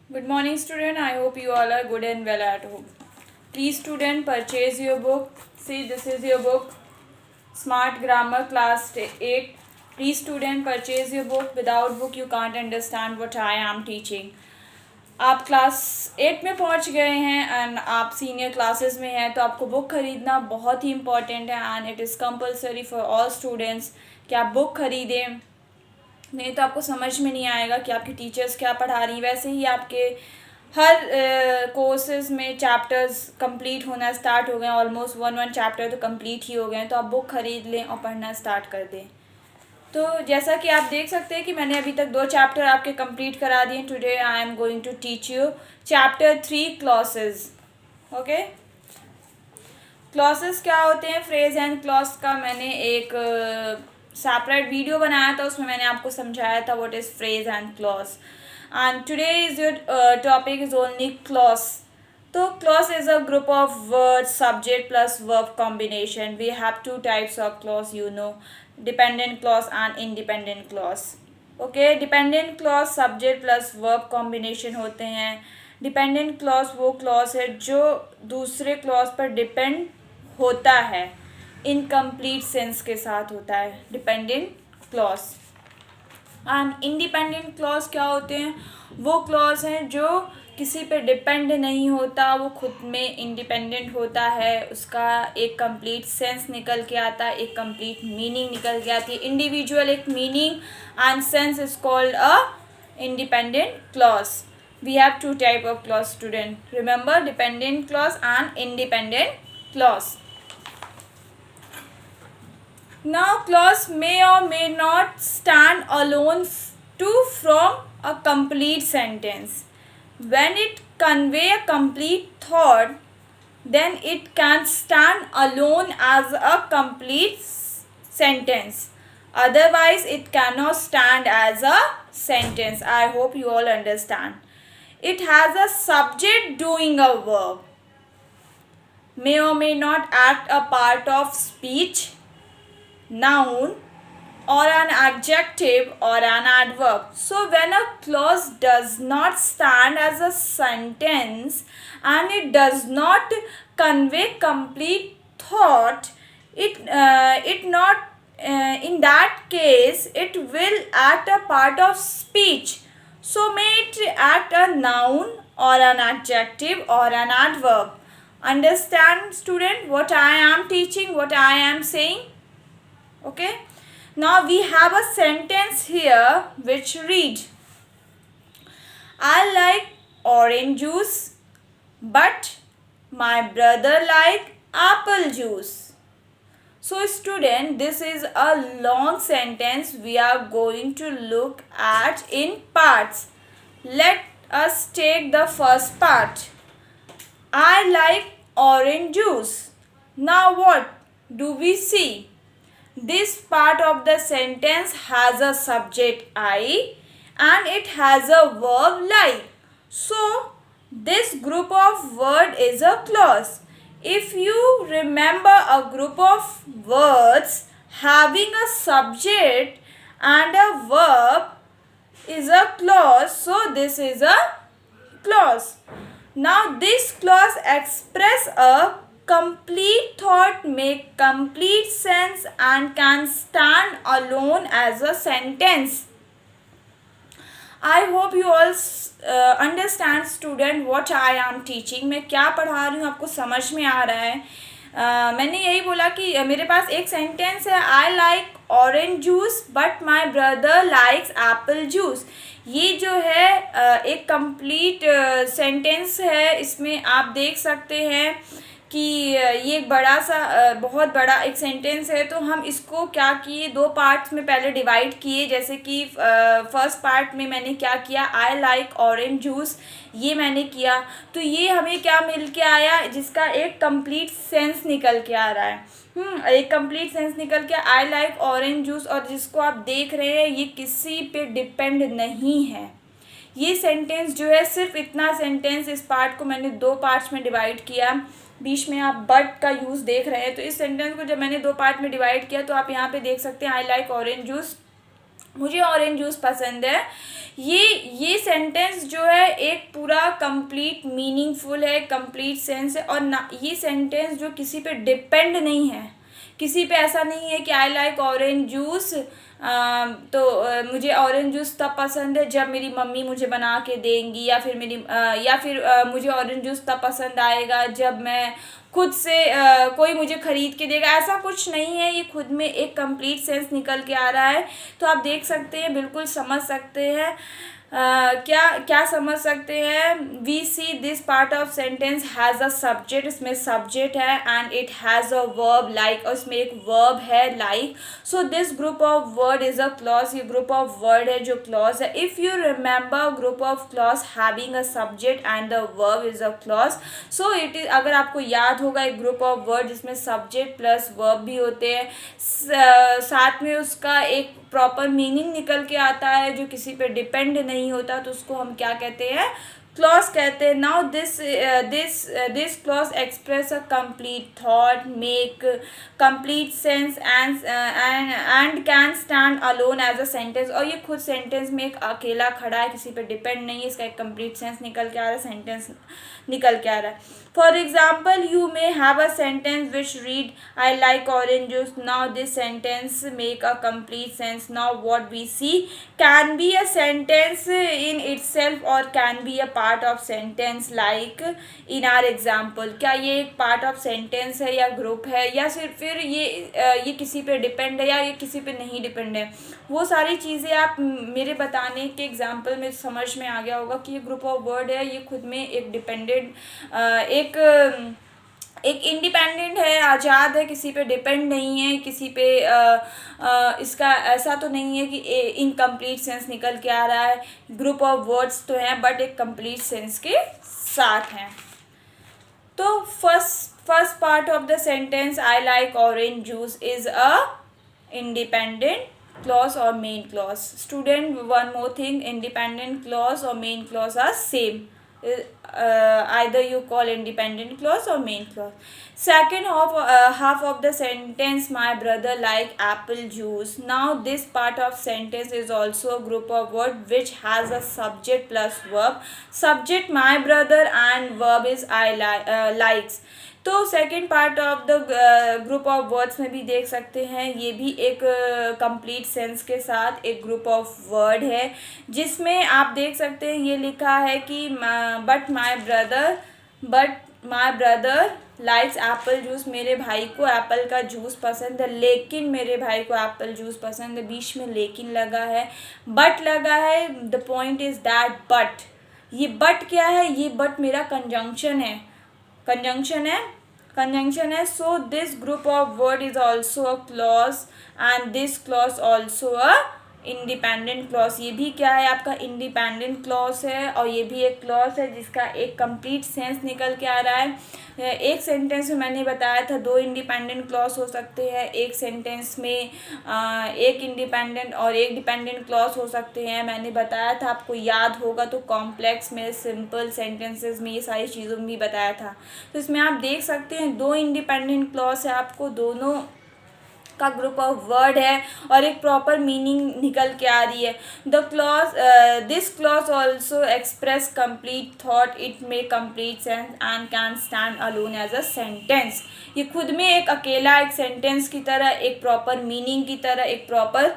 Good morning, student. I hope you all are good and well at home. Please, student, purchase your book. See, this is your book, Smart Grammar Class 8. Please, student, purchase your book. Without book, you can't understand what I am teaching. आप class 8 में पहुंच गए हैं and आप senior classes में हैं, तो आपको बुक ख़रीदना बहुत ही इम्पॉर्टेंट है and it is compulsory for all students कि आप बुक ख़रीदें। नहीं तो आपको समझ में नहीं आएगा कि आपकी टीचर्स क्या पढ़ा रही। वैसे ही आपके हर कोर्सेज में चैप्टर्स कंप्लीट होना स्टार्ट हो गए, ऑलमोस्ट वन चैप्टर तो कंप्लीट ही हो गए हैं, तो आप बुक ख़रीद लें और पढ़ना स्टार्ट कर दें। तो जैसा कि आप देख सकते हैं कि मैंने अभी तक 2 चैप्टर आपके कंप्लीट करा दिए। Today I am going to teach you chapter 3 clauses. Okay, clauses क्या होते हैं, फ्रेज एंड क्लॉज का मैंने एक सेपरेट वीडियो बनाया था, उसमें मैंने आपको समझाया था what is phrase and clause. And today is your topic is only clause. तो clause is a group of words, subject plus verb combination. We have 2 types of clause, you know, dependent clause and independent clause. Okay, dependent clause subject plus verb combination होते हैं। Dependent clause वो clause है जो दूसरे clause पर depend होता है, incomplete sense के साथ होता है dependent clause. And independent clause क्या होते हैं, वो क्लॉज हैं जो किसी पे डिपेंड नहीं होता, वो खुद में इंडिपेंडेंट होता है, उसका एक कंप्लीट सेंस निकल के आता है, एक कंप्लीट मीनिंग निकल के आती है। इंडिविजुअल एक meaning and sense is called a independent clause. We have 2 type of clause, student, remember, dependent clause and independent clause. Now, clause may or may not stand alone to form a complete sentence. When it convey a complete thought, then it can stand alone as a complete sentence. Otherwise, it cannot stand as a sentence. I hope you all understand. It has a subject doing a verb. May or may not act a part of speech, noun, or an adjective or an adverb. So when a clause does not stand as a sentence and it does not convey complete thought, in that case it will act a part of speech. So may it act a noun or an adjective or an adverb. Understand, student, what I am teaching, what I am saying? Okay, now we have a sentence here which read, I like orange juice but my brother like apple juice. So student, this is a long sentence we are going to look at in parts. Let us take the first part. I like orange juice. Now what do we see? This part of the sentence has a subject I and it has a verb like. So this group of word is a clause. If you remember, a group of words having a subject and a verb is a clause. So this is a clause. Now this clause express a complete thought, make complete sense and can stand alone as a sentence. I hope you all understand, student, what I am teaching. मैं क्या पढ़ा रही हूँ आपको समझ में आ रहा है। मैंने यही बोला कि मेरे पास एक सेंटेंस है, आई like orange juice but my brother likes Apple juice. ये जो है एक कंप्लीट सेंटेंस है। इसमें आप देख सकते हैं कि ये एक बड़ा सा बहुत बड़ा एक सेंटेंस है। तो हम इसको क्या किए, 2 पार्ट्स में पहले डिवाइड किए। जैसे कि फर्स्ट पार्ट में मैंने क्या किया, आई लाइक ऑरेंज जूस, ये मैंने किया। तो ये हमें क्या मिल के आया, जिसका एक कंप्लीट सेंस निकल के आ रहा है। एक कंप्लीट सेंस निकल के, आई लाइक ऑरेंज जूस, और जिसको आप देख रहे हैं ये किसी पे डिपेंड नहीं है। ये सेंटेंस जो है सिर्फ इतना सेंटेंस, इस पार्ट को मैंने 2 पार्ट्स में डिवाइड किया। बीच में आप बट का यूज़ देख रहे हैं। तो इस सेंटेंस को जब मैंने 2 पार्ट में डिवाइड किया तो आप यहाँ पे देख सकते हैं, आई लाइक ऑरेंज जूस मुझे ऑरेंज जूस पसंद है। ये सेंटेंस जो है एक पूरा कंप्लीट मीनिंगफुल है, कंप्लीट सेंस है, और ना ये सेंटेंस जो किसी पे डिपेंड नहीं है, किसी पे ऐसा नहीं है कि आई लाइक ऑरेंज जूस, मुझे ऑरेंज जूस तब पसंद है जब मेरी मम्मी मुझे बना के देंगी, या फिर मुझे ऑरेंज जूस तब पसंद आएगा जब मैं खुद से कोई मुझे खरीद के देगा। ऐसा कुछ नहीं है, ये खुद में एक कंप्लीट सेंस निकल के आ रहा है। तो आप देख सकते हैं, बिल्कुल समझ सकते हैं। क्या क्या समझ सकते हैं? We see this part of sentence has a subject, इसमें सब्जेक्ट है, and it has a verb like, और इसमें एक वर्ब है like. So this group of word is a clause, ये ग्रुप ऑफ वर्ड है जो क्लॉज है। If you remember group of clause having a subject and the verb is a clause, so it is, अगर आपको याद होगा एक group of word जिसमें सब्जेक्ट प्लस वर्ब भी होते हैं, साथ में उसका एक प्रॉपर मीनिंग निकल के आता है जो किसी पे डिपेंड नहीं होता, तो उसको हम क्या कहते हैं? क्लॉज कहते हैं। Now this clause express a complete thought, make complete sense, and can stand alone as a sentence, और ये खुद सेंटेंस में एक अकेला खड़ा है, किसी पे डिपेंड नहीं है, इसका एक कंप्लीट सेंस निकल के आ रहा है, सेंटेंस निकल के आ रहा है। For example, you may have a sentence which read I like orange juice, now this sentence make a complete sense. Now what we see can be a sentence in itself और can be a part of sentence like in our example. क्या ये एक part of sentence है या group है, या फिर ये किसी पे डिपेंड है या ये किसी पे नहीं डिपेंड है? वो सारी चीज़ें आप मेरे बताने के एग्जाम्पल में समझ में आ गया होगा कि ये ग्रुप ऑफ वर्ड है, ये खुद में एक डिपेंडेंट, एक इंडिपेंडेंट है, आज़ाद है, किसी पे डिपेंड नहीं है, किसी पे इसका ऐसा तो नहीं है कि इनकम्प्लीट सेंस निकल के आ रहा है। ग्रुप ऑफ वर्ड्स तो हैं बट एक कंप्लीट सेंस के साथ हैं। तो first part of the sentence I like orange juice is a independent clause or main clause. Student, one more thing, independent clause or main clause are same. Either you call independent clause or main clause. Second half of the sentence, my brother like apple juice. Now this part of sentence is also a group of word which has a subject plus verb. Subject my brother and verb is I likes. तो second part of the group of words में भी देख सकते हैं, ये भी एक complete sense के साथ एक ग्रुप ऑफ वर्ड है, जिसमें आप देख सकते हैं ये लिखा है कि but my brother likes Apple juice, मेरे भाई को एप्पल का जूस पसंद है, लेकिन मेरे भाई को एप्पल जूस पसंद है। बीच में लेकिन लगा है, बट लगा है। The point is that but, ये बट क्या है? ये बट मेरा कंजंक्शन है। So this group of word is also a clause and this clause also a independent clause. ये भी क्या है? आपका इंडिपेंडेंट क्लॉज है, और ये भी एक क्लॉज है जिसका एक कंप्लीट सेंस निकल के आ रहा है। एक सेंटेंस में मैंने बताया था 2 इंडिपेंडेंट क्लॉज हो सकते हैं, एक सेंटेंस में एक इंडिपेंडेंट और एक डिपेंडेंट क्लॉज हो सकते हैं। मैंने बताया था, आपको याद होगा तो कॉम्प्लेक्स में, सिंपल सेंटेंसेस में, ये सारी चीज़ों में भी बताया था। तो इसमें आप देख सकते हैं 2 इंडिपेंडेंट क्लॉज है, आपको दोनों का ग्रुप ऑफ वर्ड है और एक प्रॉपर मीनिंग निकल के आ रही है। The clause this clause also express complete thought, it may complete sense and can stand alone as a sentence. ये खुद में एक अकेला एक सेंटेंस की तरह, एक प्रॉपर मीनिंग की तरह, एक प्रॉपर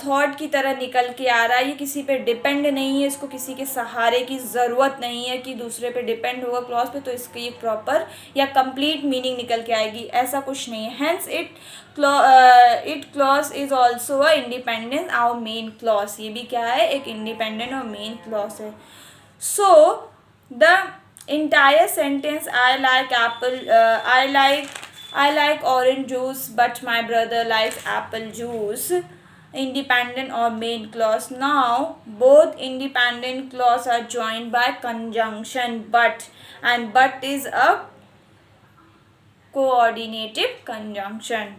थॉट की तरह निकल के आ रहा है। ये किसी पे डिपेंड नहीं है, इसको किसी के सहारे की ज़रूरत नहीं है कि दूसरे पे डिपेंड होगा क्लॉज पे तो इसकी एक प्रॉपर या कंप्लीट मीनिंग निकल के आएगी, ऐसा कुछ नहीं है। Hence it clause is also a independent और मेन क्लॉज, ये भी क्या है? एक इंडिपेंडेंट और मेन क्लॉज है। So the entire sentence I like orange juice but my brother likes apple juice, independent or main clause. Now both independent clause are joined by conjunction but, and but is a coordinative conjunction.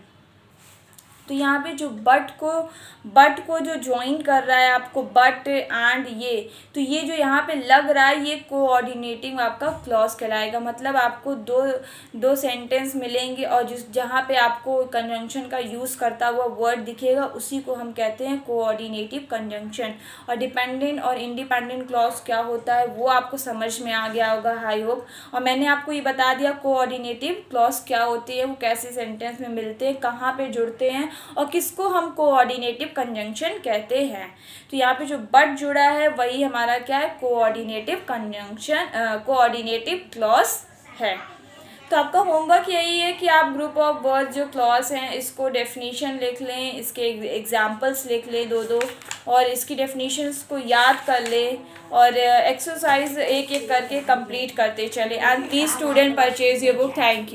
तो यहाँ पे जो but को जो join कर रहा है आपको, बट एंड ये, तो ये जो यहाँ पे लग रहा है ये कोऑर्डिनेटिंग आपका क्लॉज कहलाएगा। मतलब आपको दो सेंटेंस मिलेंगे और जिस जहाँ पे आपको कंजंक्शन का यूज़ करता हुआ वर्ड दिखेगा उसी को हम कहते हैं कोऑर्डिनेटिव कंजंक्शन। और डिपेंडेंट और इंडिपेंडेंट क्लॉज क्या होता है वो आपको समझ में आ गया होगा, आई होप। और मैंने आपको ये बता दिया कोऑर्डिनेटिव क्लॉज क्या होती है, वो कैसे सेंटेंस में मिलते हैं, कहाँ पे जुड़ते हैं और किसको हम कोऑर्डिनेटिव कंजंक्शन कहते हैं। तो यहाँ पे जो बट जुड़ा है वही हमारा क्या है, कोऑर्डिनेटिव कंजंक्शन, कोऑर्डिनेटिव क्लॉज है। तो आपका होमवर्क यही है कि आप ग्रुप ऑफ वर्ड जो क्लॉज हैं इसको डेफिनेशन लिख लें, इसके एग्जांपल्स लिख लें दो और इसकी डेफिनेशंस को याद कर लें और एक्सरसाइज एक एक करके कंप्लीट करते चले। And please student purchase your book. Thank you.